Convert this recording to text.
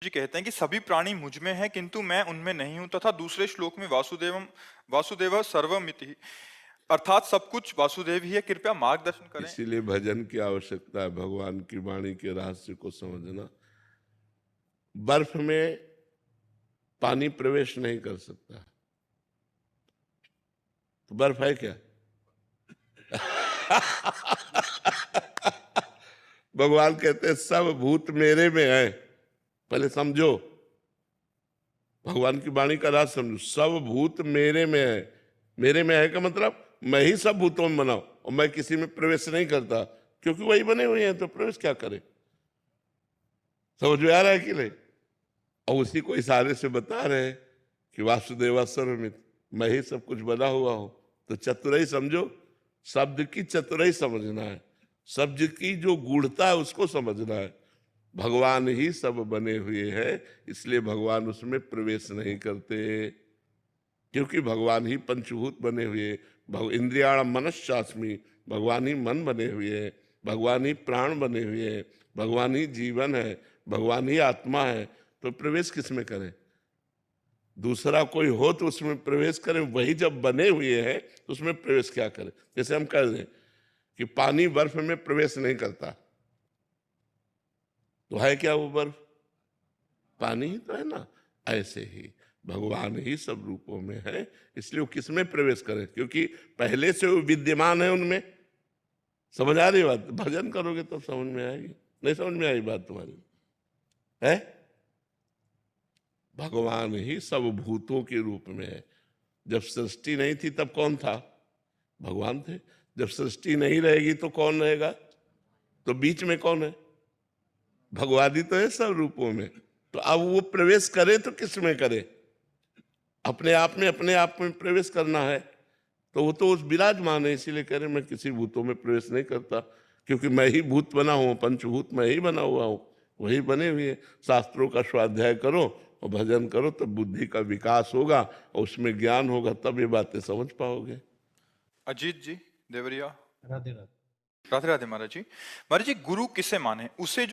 जी कहते हैं कि सभी प्राणी मुझ में हैं किंतु मैं उनमें नहीं हूं, तथा दूसरे श्लोक में वासुदेव सर्वमिति, अर्थात सब कुछ वासुदेव ही है, कृपया मार्गदर्शन करें। इसीलिए भजन की आवश्यकता है, भगवान की वाणी के रहस्य को समझना। बर्फ में पानी प्रवेश नहीं कर सकता, तो बर्फ है क्या? भगवान कहते हैं सब भूत मेरे में है। पहले समझो, भगवान की वाणी का राज समझो। सब भूत मेरे में है। मेरे में है का मतलब मैं ही सब भूतों में बनाऊं और मैं किसी में प्रवेश नहीं करता, क्योंकि वही बने हुए हैं, तो प्रवेश क्या करे? समझ में आ रहा है कि नहीं? और उसी को इशारे से बता रहे हैं कि वासुदेवा सर्वमित, मैं ही सब कुछ बना हुआ हूं। तो चतुराई समझो, शब्द की चतुराई समझना है, शब्द की जो गूढ़ता है उसको समझना है। भगवान ही सब बने हुए हैं, इसलिए भगवान उसमें प्रवेश नहीं करते, क्योंकि भगवान ही पंचभूत बने हुए। इंद्रियाण मनश्चास्मि, भगवान ही मन बने हुए हैं, भगवान ही प्राण बने हुए हैं, भगवान ही जीवन है, भगवान ही आत्मा है। तो प्रवेश किस में करें? दूसरा कोई हो तो उसमें प्रवेश करें, वही जब बने हुए हैं तो उसमें प्रवेश क्या करें? जैसे हम कह दें कि पानी बर्फ में प्रवेश नहीं करता, तो है क्या वो बर्फ? पानी ही तो है ना। ऐसे ही भगवान ही सब रूपों में है, इसलिए वो किसमें प्रवेश करे? क्योंकि पहले से वो विद्यमान है उनमें। समझ आ रही बात? भजन करोगे तब समझ में आएगी। नहीं समझ में आई बात तुम्हारी? है भगवान ही सब भूतों के रूप में है। जब सृष्टि नहीं थी तब कौन था? भगवान थे। जब सृष्टि नहीं रहेगी तो कौन रहेगा? तो बीच में कौन है? भगवान ही तो है सब रूपों में। तो अब वो प्रवेश करे तो किस में करे? अपने आप में प्रवेश करना है, तो वो तो उस विराजमान है। इसीलिए कह रहे मैं किसी भूतों में प्रवेश नहीं करता, क्योंकि मैं ही भूत बना हूं, पंचभूत मैं ही बना हुआ हूं, वही बने हुए। शास्त्रों का स्वाध्याय करो और भजन करो, तो बुद्धि का विकास होगा और उसमें ज्ञान होगा, तब ये बातें समझ पाओगे। अजीत जी, देवरिया। राधे राधे। राधे राधे महाराज जी। महाराज जी, गुरु किसे माने? उसे